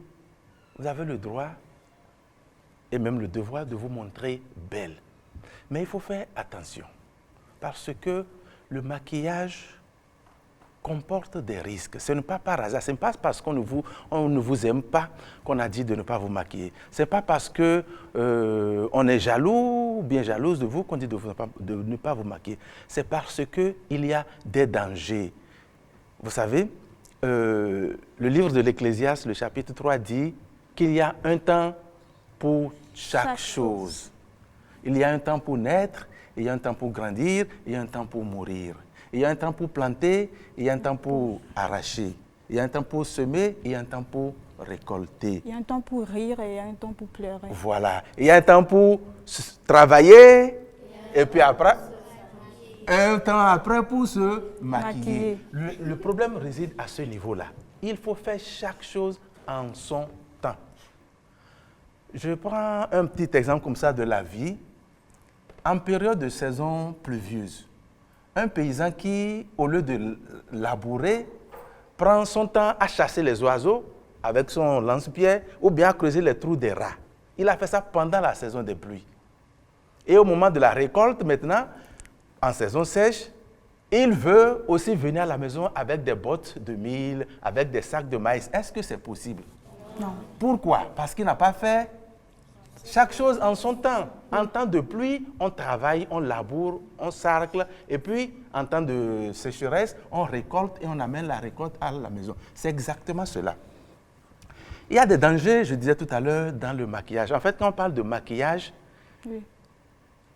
vous avez le droit et même le devoir de vous montrer belle. Mais il faut faire attention, parce que le maquillage comporte des risques. Ce n'est pas par hasard, ce n'est pas parce qu'on ne vous aime pas qu'on a dit de ne pas vous maquiller. Ce n'est pas parce qu'on est jaloux ou bien jalouse de vous qu'on dit de ne pas vous maquiller. C'est parce qu'il y a des dangers. Vous savez, le livre de l'Ecclésiaste, le chapitre 3, dit qu'il y a un temps pour chaque chose. Il y a un temps pour naître, il y a un temps pour grandir, il y a un temps pour mourir. Il y a un temps pour planter, il y a un temps pour arracher. Il y a un temps pour semer, il y a un temps pour récolter. Il y a un temps pour rire et il y a un temps pour pleurer. Voilà. Il y a un temps pour travailler et puis après, un temps après pour se maquiller. Le problème réside à ce niveau-là. Il faut faire chaque chose en son temps. Je prends un petit exemple comme ça de la vie. En période de saison pluvieuse, un paysan qui, au lieu de labourer, prend son temps à chasser les oiseaux avec son lance-pierre ou bien à creuser les trous des rats. Il a fait ça pendant la saison des pluies. Et au moment de la récolte, maintenant, en saison sèche, il veut aussi venir à la maison avec des bottes de mil, avec des sacs de maïs. Est-ce que c'est possible? Non. Pourquoi? Parce qu'il n'a pas fait chaque chose en son temps. En temps de pluie, on travaille, on laboure, on sarcle. Et puis, en temps de sécheresse, on récolte et on amène la récolte à la maison. C'est exactement cela. Il y a des dangers, je disais tout à l'heure, dans le maquillage. En fait, quand on parle de maquillage,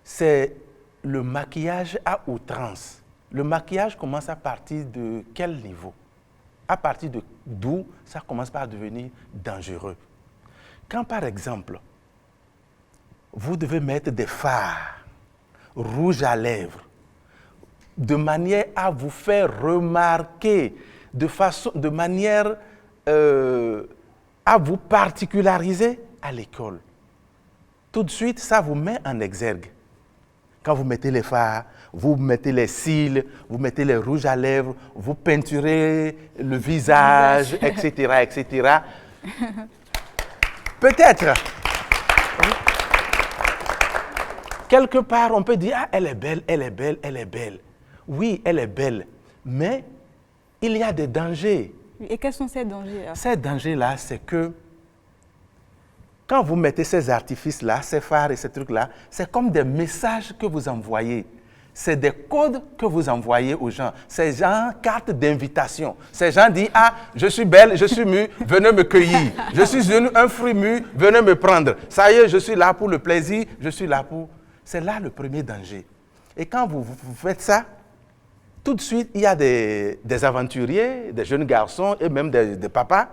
c'est le maquillage à outrance. Le maquillage commence à partir de quel niveau? À partir de d'où ça commence par devenir dangereux. Quand, par exemple, vous devez mettre des fards, rouges à lèvres, de manière à vous faire remarquer, de manière à vous particulariser à l'école. Tout de suite, ça vous met en exergue. Quand vous mettez les fards, vous mettez les cils, vous mettez les rouges à lèvres, vous peinturez le visage, etc., etc. Peut-être, quelque part, on peut dire, ah, elle est belle, elle est belle, elle est belle. Oui, elle est belle, mais il y a des dangers. Et quels sont ces dangers? Ces dangers-là, c'est que quand vous mettez ces artifices-là, ces phares et ces trucs-là, c'est comme des messages que vous envoyez. C'est des codes que vous envoyez aux gens. C'est genre carte d'invitation. Ces gens disent, ah, je suis belle, je suis mûre, venez me cueillir. Je suis un fruit mûr, venez me prendre. Ça y est, je suis là pour le plaisir, je suis là pour... C'est là le premier danger. Et quand vous faites ça, tout de suite, il y a des aventuriers, des jeunes garçons et même des papas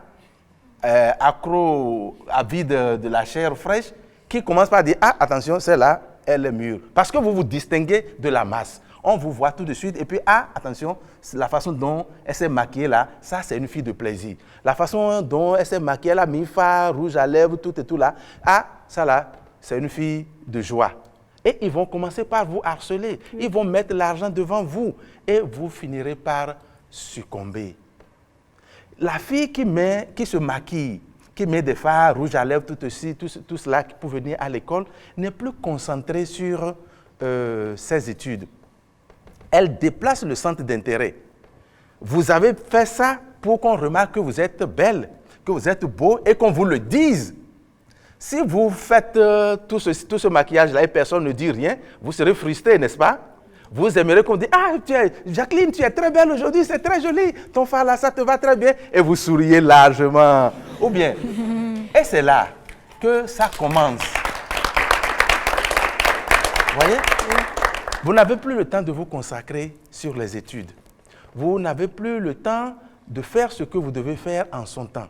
accros à vie de la chair fraîche qui commencent par dire, ah, attention, celle-là, elle est mûre. Parce que vous vous distinguez de la masse. On vous voit tout de suite et puis, ah, attention, la façon dont elle s'est maquillée là, ça, c'est une fille de plaisir. La façon dont elle s'est maquillée, elle a mis fard, rouge à lèvres, tout et tout là, ah, ça là, c'est une fille de joie. Et ils vont commencer par vous harceler. Ils vont mettre l'argent devant vous et vous finirez par succomber. La fille qui se maquille, qui met des fards, rouge à lèvres, tout cela pour venir à l'école, n'est plus concentrée sur ses études. Elle déplace le centre d'intérêt. Vous avez fait ça pour qu'on remarque que vous êtes belle, que vous êtes beau et qu'on vous le dise. Si vous faites tout ce maquillage-là et personne ne dit rien, vous serez frustré, n'est-ce pas? Vous aimeriez qu'on dise, ah, Jacqueline, tu es très belle aujourd'hui, c'est très joli, ton phare là, ça te va très bien, et vous souriez largement. Ou bien, et c'est là que ça commence. Vous voyez? Vous n'avez plus le temps de vous consacrer sur les études. Vous n'avez plus le temps de faire ce que vous devez faire en son temps.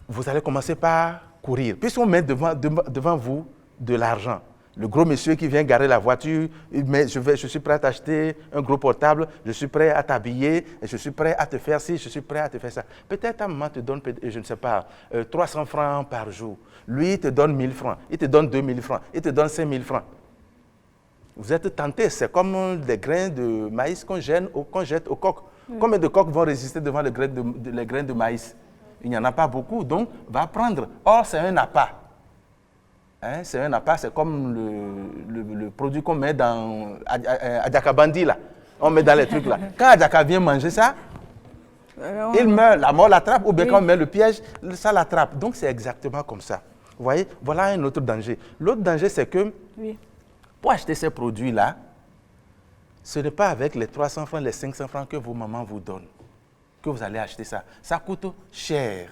Vous allez commencer par courir. Puisqu'on met devant vous de l'argent. Le gros monsieur qui vient garer la voiture, mais je suis prêt à t'acheter un gros portable, je suis prêt à t'habiller, je suis prêt à te faire ci, je suis prêt à te faire ça. Peut-être ta maman te donne, je ne sais pas, 300 francs par jour. Lui, il te donne 1000 francs, il te donne 2000 francs, il te donne 5000 francs. Vous êtes tentés, c'est comme des grains de maïs qu'on jette au coq. Combien de coqs vont résister devant les grains de maïs? Il n'y en a pas beaucoup, donc va prendre. Or, c'est un appât. Hein, c'est un appât, c'est comme le produit qu'on met dans Adjakabandi, là. On met dans les trucs là. Quand Adjaka vient manger ça, il meurt, la mort l'attrape, ou bien quand on met le piège, ça l'attrape. Donc c'est exactement comme ça. Vous voyez, voilà un autre danger. L'autre danger, c'est que pour acheter ces produits-là, ce n'est pas avec les 300 francs, les 500 francs que vos mamans vous donnent que vous allez acheter ça. Ça coûte cher.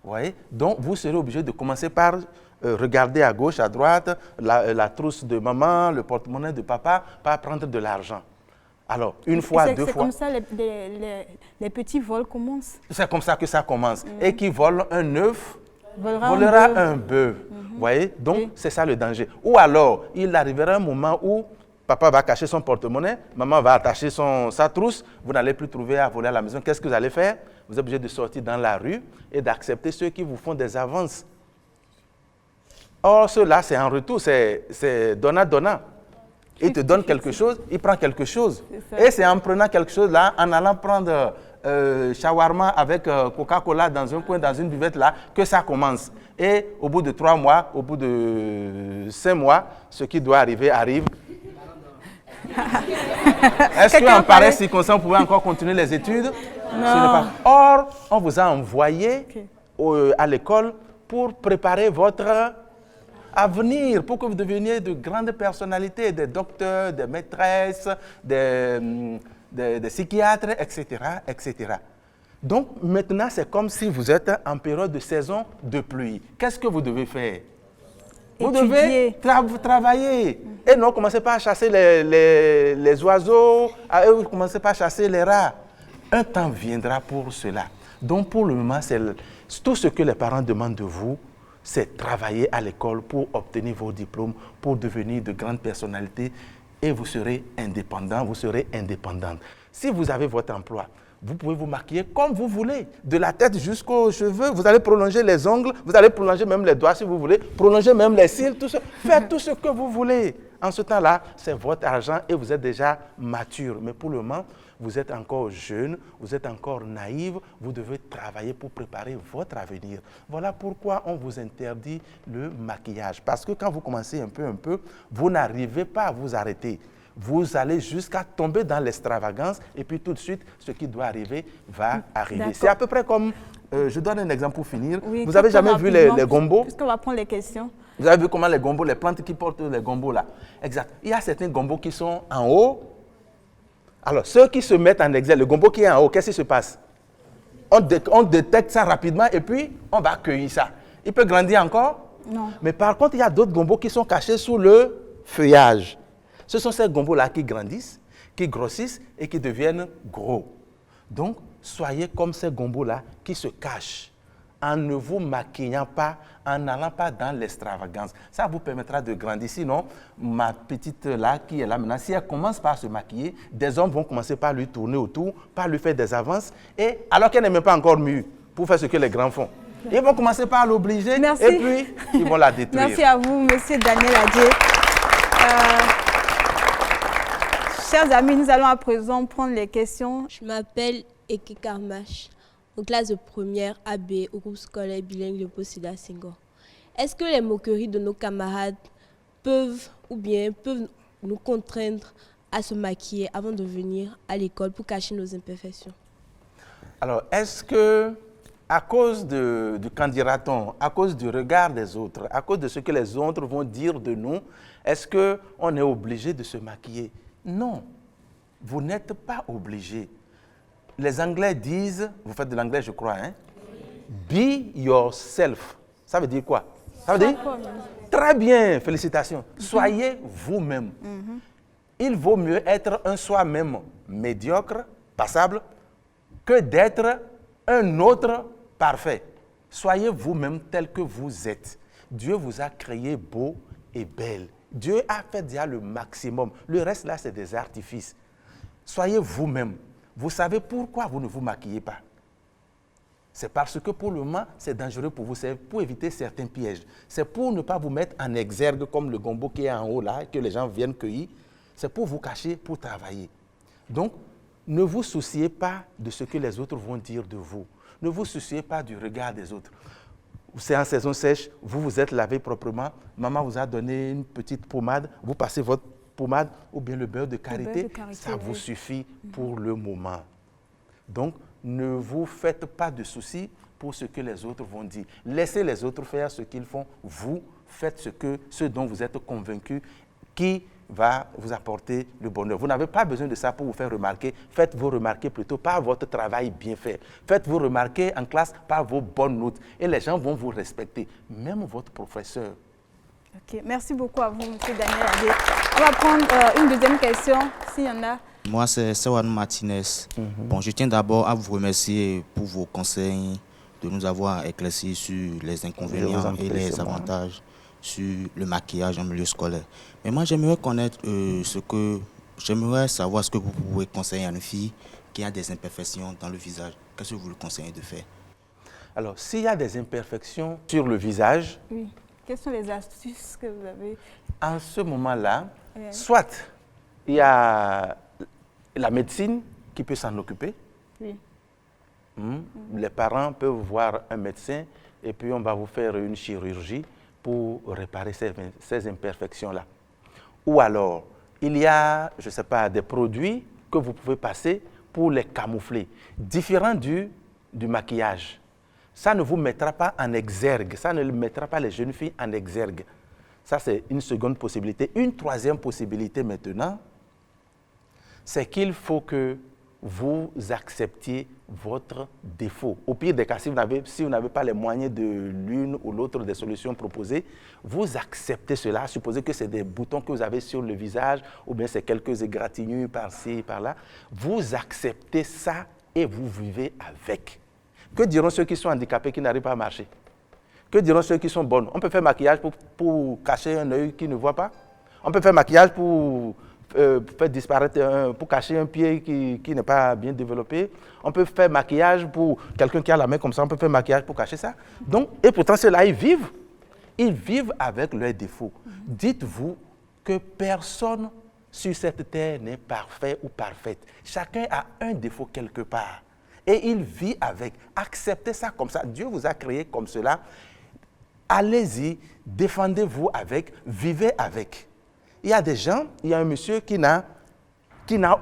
Vous voyez? Donc, vous serez obligé de commencer par regarder à gauche, à droite, la trousse de maman, le porte-monnaie de papa, par prendre de l'argent. Alors, une fois, deux fois. C'est comme ça les petits vols commencent. C'est comme ça que ça commence. Et qui vole un œuf volera un bœuf. Vous voyez? Donc, c'est ça le danger. Ou alors, il arrivera un moment où papa va cacher son porte-monnaie, maman va attacher sa trousse, vous n'allez plus trouver à voler à la maison. Qu'est-ce que vous allez faire? Vous êtes obligé de sortir dans la rue et d'accepter ceux qui vous font des avances. Or, ceux-là, c'est en retour, c'est donnant. Il te donne quelque chose, il prend quelque chose. Et c'est en prenant quelque chose là, en allant prendre shawarma avec Coca-Cola dans un coin, dans une buvette là, que ça commence. Et au bout de 3 mois, au bout de 5 mois, ce qui doit arriver arrive. Est-ce qu'en pareille circonstance, vous pouvez encore continuer les études? Non. Or, on vous a envoyé à l'école pour préparer votre avenir, pour que vous deveniez de grandes personnalités, des docteurs, des maîtresses, des psychiatres, etc., etc. Donc, maintenant, c'est comme si vous êtes en période de saison de pluie. Qu'est-ce que vous devez faire? Vous devez travailler. Et non, commencez pas à chasser les oiseaux, vous commencez pas à chasser les rats. Un temps viendra pour cela. Donc, pour le moment, tout ce que les parents demandent de vous, c'est travailler à l'école pour obtenir vos diplômes, pour devenir de grandes personnalités et vous serez indépendant, vous serez indépendante. Si vous avez votre emploi, vous pouvez vous maquiller comme vous voulez, de la tête jusqu'aux cheveux. Vous allez prolonger les ongles, vous allez prolonger même les doigts si vous voulez, prolonger même les cils, faites tout ce que vous voulez. En ce temps-là, c'est votre argent et vous êtes déjà mature. Mais pour le moment, vous êtes encore jeune, vous êtes encore naïve, vous devez travailler pour préparer votre avenir. Voilà pourquoi on vous interdit le maquillage. Parce que quand vous commencez un peu, vous n'arrivez pas à vous arrêter. Vous allez jusqu'à tomber dans l'extravagance et puis tout de suite, ce qui doit arriver va arriver. C'est à peu près comme, je donne un exemple pour finir. Oui, vous avez jamais vu les gombos? Puisqu'on va prendre les questions. Vous avez vu comment les gombos, les plantes qui portent les gombos là? Exact. Il y a certains gombos qui sont en haut. Alors, ceux qui se mettent en exergue, le gombo qui est en haut, qu'est-ce qui se passe? On détecte ça rapidement et puis on va cueillir ça. Il peut grandir encore? Non. Mais par contre, il y a d'autres gombos qui sont cachés sous le feuillage. Ce sont ces gombos-là qui grandissent, qui grossissent et qui deviennent gros. Donc, soyez comme ces gombos-là qui se cachent en ne vous maquillant pas, en n'allant pas dans l'extravagance. Ça vous permettra de grandir. Sinon, ma petite là, qui est là maintenant, si elle commence par se maquiller, des hommes vont commencer par lui tourner autour, par lui faire des avances, et alors qu'elle n'est même pas encore mûre pour faire ce que les grands font. Ils vont commencer par l'obliger et puis ils vont la détruire. Merci à vous, M. Daniel Adjé. Chers amis, nous allons à présent prendre les questions. Je m'appelle Eke Karmash, en classe de première AB au groupe scolaire bilingue Léopold Sédar Senghor. Est-ce que les moqueries de nos camarades peuvent nous contraindre à se maquiller avant de venir à l'école pour cacher nos imperfections? Alors, est-ce que, à cause du qu'en dira-t-on, à cause du regard des autres, à cause de ce que les autres vont dire de nous, est-ce qu'on est obligé de se maquiller? Non, vous n'êtes pas obligé. Les Anglais disent, vous faites de l'anglais je crois, hein? Be yourself. Ça veut dire quoi? Ça veut dire? Très bien, félicitations. Soyez vous-même. Il vaut mieux être un soi-même médiocre, passable, que d'être un autre parfait. Soyez vous-même tel que vous êtes. Dieu vous a créé beau et belle. Dieu a fait déjà le maximum. Le reste là, c'est des artifices. Soyez vous-même. Vous savez pourquoi vous ne vous maquillez pas? C'est parce que pour le moment, c'est dangereux pour vous. C'est pour éviter certains pièges. C'est pour ne pas vous mettre en exergue comme le gombo qui est en haut là, que les gens viennent cueillir. C'est pour vous cacher, pour travailler. Donc, ne vous souciez pas de ce que les autres vont dire de vous. Ne vous souciez pas du regard des autres. C'est en saison sèche, vous vous êtes lavé proprement, maman vous a donné une petite pommade, vous passez votre pommade ou bien le beurre de karité, ça vous suffit pour le moment. Donc, ne vous faites pas de soucis pour ce que les autres vont dire. Laissez les autres faire ce qu'ils font. Vous faites ce dont vous êtes convaincu qui va vous apporter le bonheur. Vous n'avez pas besoin de ça pour vous faire remarquer. Faites-vous remarquer plutôt par votre travail bien fait. Faites-vous remarquer en classe par vos bonnes notes. Et les gens vont vous respecter, même votre professeur. Ok, merci beaucoup à vous, M. Daniel Adjé. On va prendre une deuxième question, s'il y en a. Moi, c'est Sewan Martinez. Bon, je tiens d'abord à vous remercier pour vos conseils, de nous avoir éclairci sur les inconvénients et les avantages sur le maquillage en milieu scolaire. Mais moi, j'aimerais connaître j'aimerais savoir ce que vous pouvez conseiller à une fille qui a des imperfections dans le visage. Qu'est-ce que vous lui conseillez de faire? Alors, s'il y a des imperfections sur le visage, Oui. Quelles sont les astuces que vous avez? En ce moment-là, soit il y a la médecine qui peut s'en occuper. Oui. Les parents peuvent voir un médecin et puis on va vous faire une chirurgie pour réparer ces imperfections-là. Ou alors, il y a, je ne sais pas, des produits que vous pouvez passer pour les camoufler, différents du maquillage. Ça ne vous mettra pas en exergue, ça ne mettra pas les jeunes filles en exergue. Ça, c'est une seconde possibilité. Une troisième possibilité maintenant, c'est qu'il faut que vous acceptiez votre défaut. Au pire des cas, si vous n'avez pas les moyens de l'une ou l'autre des solutions proposées, vous acceptez cela. Supposez que c'est des boutons que vous avez sur le visage ou bien c'est quelques égratignures par-ci, par-là. Vous acceptez ça et vous vivez avec. Que diront ceux qui sont handicapés, qui n'arrivent pas à marcher? Que diront ceux qui sont bonnes? On peut faire maquillage pour cacher un œil qui ne voit pas. On peut faire maquillage pour faire disparaître, pour cacher un pied qui n'est pas bien développé. On peut faire maquillage pour quelqu'un qui a la main comme ça, on peut faire maquillage pour cacher ça. Donc, et pourtant, ceux-là, ils vivent avec leurs défauts. Dites-vous que personne sur cette terre n'est parfait ou parfaite. Chacun a un défaut quelque part. Et il vit avec. Acceptez ça comme ça. Dieu vous a créé comme cela. Allez-y, défendez-vous avec, vivez avec. Il y a des gens, il y a un monsieur qui n'a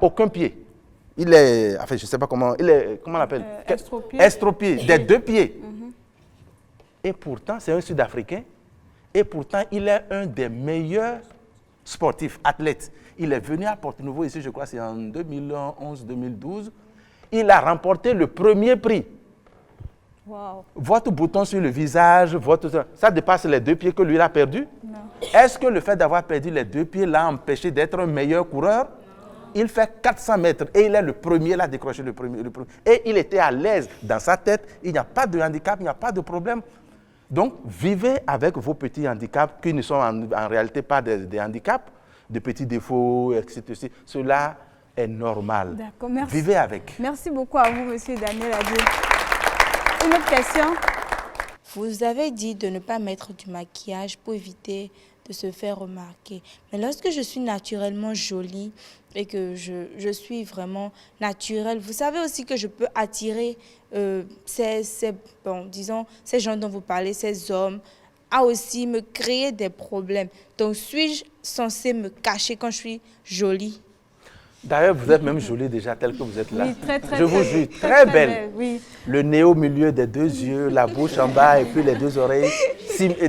aucun pied. Il est, enfin, je ne sais pas comment, comment on l'appelle? Estropié, des deux pieds. Et pourtant, c'est un Sud-Africain. Et pourtant, il est un des meilleurs sportifs, athlètes. Il est venu à Porto-Novo ici, je crois, c'est en 2011-2012. Il a remporté le premier prix. Wow. Votre bouton sur le visage, ça dépasse les deux pieds que lui a perdu? Non. Est-ce que le fait d'avoir perdu les deux pieds l'a empêché d'être un meilleur coureur? Non. Il fait 400 mètres et il est le premier, il a décroché le premier. Et il était à l'aise dans sa tête. Il n'y a pas de handicap, il n'y a pas de problème. Donc, vivez avec vos petits handicaps qui ne sont en réalité pas des handicaps, des petits défauts, etc. Cela est normal. D'accord, merci. Vivez avec. Merci beaucoup à vous, M. Daniel Adieu. Une autre question? Vous avez dit de ne pas mettre du maquillage pour éviter de se faire remarquer. Mais lorsque je suis naturellement jolie et que je suis vraiment naturelle, vous savez aussi que je peux attirer ces gens dont vous parlez, ces hommes, à aussi me créer des problèmes. Donc, suis-je censée me cacher quand je suis jolie? D'ailleurs, vous êtes même jolie déjà, telle que vous êtes là. Oui, très, très, je vous jure, très belle. Oui. Le nez au milieu des deux yeux, la bouche en bas et puis les deux oreilles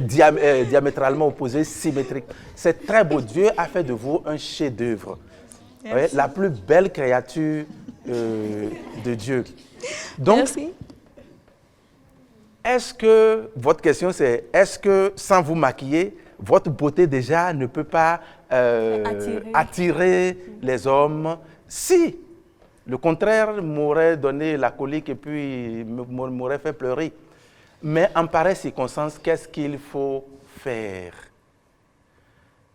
diamétralement opposées, symétriques. C'est très beau. Dieu a fait de vous un chef-d'œuvre. Ouais, la plus belle créature de Dieu. Donc, merci. Est-ce que, votre question c'est, est-ce que sans vous maquiller, votre beauté déjà ne peut pas attirer les hommes? Si, le contraire m'aurait donné la colique et puis m'aurait fait pleurer. Mais en pareille circonstance, qu'est-ce qu'il faut faire?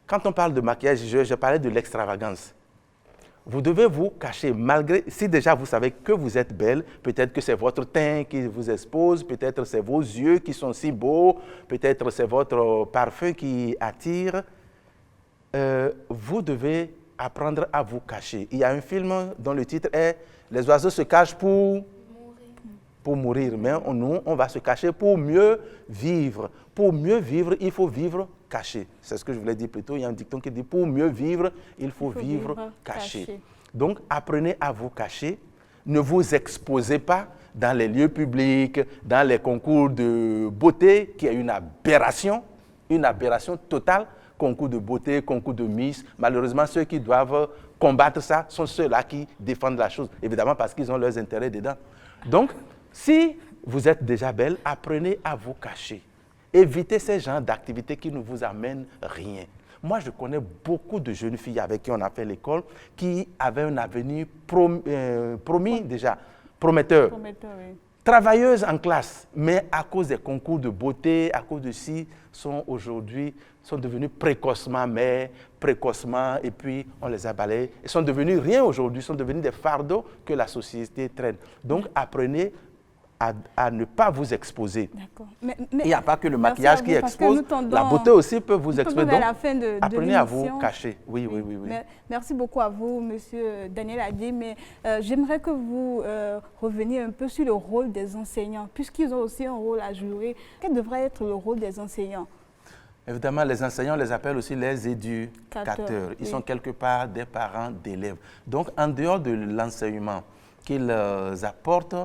Quand on parle de maquillage, je parlais de l'extravagance. Vous devez vous cacher, malgré, si déjà vous savez que vous êtes belle, peut-être que c'est votre teint qui vous expose, peut-être c'est vos yeux qui sont si beaux, peut-être c'est votre parfum qui attire. Vous devez apprendre à vous cacher. Il y a un film dont le titre est « Les oiseaux se cachent pour mourir ». Mais nous, on va se cacher pour mieux vivre. Pour mieux vivre, il faut vivre caché. C'est ce que je voulais dire plus tôt. Il y a un dicton qui dit « Pour mieux vivre, il faut vivre caché ». Donc, apprenez à vous cacher. Ne vous exposez pas dans les lieux publics, dans les concours de beauté, qui est une aberration totale. Concours de beauté, concours de Miss. Malheureusement, ceux qui doivent combattre ça sont ceux-là qui défendent la chose, évidemment parce qu'ils ont leurs intérêts dedans. Donc, si vous êtes déjà belle, apprenez à vous cacher. Évitez ces genres d'activités qui ne vous amènent rien. Moi, je connais beaucoup de jeunes filles avec qui on a fait l'école qui avaient un avenir promis déjà, prometteur. Oui. Travailleuses en classe, mais à cause des concours de beauté, à cause de ci, sont devenues précocement mères, précocement, et puis on les a balayées. Elles sont devenues rien aujourd'hui, sont devenues des fardeaux que la société traîne. Donc apprenez à ne pas vous exposer. Il n'y a pas que le maquillage qui expose, la beauté aussi peut vous exposer. Donc, apprenez à vous cacher. Oui. Merci beaucoup à vous, Monsieur Daniel Adié, mais j'aimerais que vous reveniez un peu sur le rôle des enseignants, puisqu'ils ont aussi un rôle à jouer. Quel devrait être le rôle des enseignants? Évidemment, les enseignants, on les appelle aussi les éducateurs. Ils sont quelque part des parents d'élèves. Donc, en dehors de l'enseignement qu'ils apportent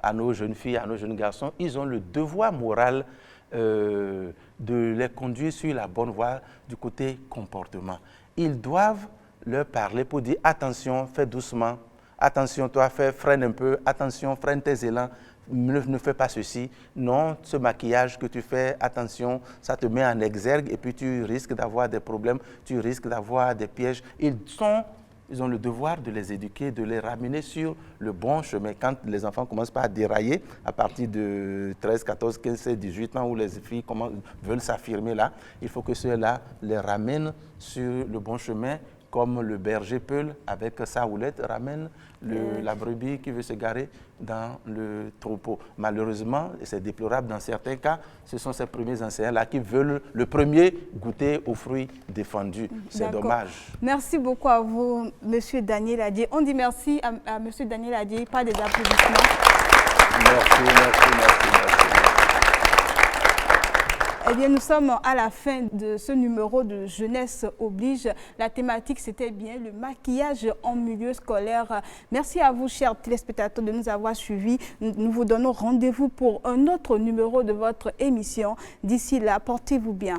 à nos jeunes filles, à nos jeunes garçons, ils ont le devoir moral de les conduire sur la bonne voie du côté comportement. Ils doivent leur parler pour dire attention, fais doucement, attention, toi, freine un peu, attention, freine tes élans, ne fais pas ceci. Non, ce maquillage que tu fais, attention, ça te met en exergue et puis tu risques d'avoir des problèmes, tu risques d'avoir des pièges. Ils ont le devoir de les éduquer, de les ramener sur le bon chemin. Quand les enfants commencent pas à dérailler, à partir de 13, 14, 15, 16, 18 ans, où les filles veulent s'affirmer là, il faut que ceux-là les ramènent sur le bon chemin, comme le berger Peul, avec sa houlette, ramène la brebis qui veut se garer dans le troupeau. Malheureusement, et c'est déplorable dans certains cas, ce sont ces premiers enseignants-là qui veulent le premier goûter aux fruits défendus. C'est dommage. Merci beaucoup à vous, Monsieur Daniel Adié. On dit merci à Monsieur Daniel Adié, pas des applaudissements. Merci. Eh bien, nous sommes à la fin de ce numéro de Jeunesse Oblige. La thématique, c'était bien le maquillage en milieu scolaire. Merci à vous, chers téléspectateurs, de nous avoir suivis. Nous vous donnons rendez-vous pour un autre numéro de votre émission. D'ici là, portez-vous bien.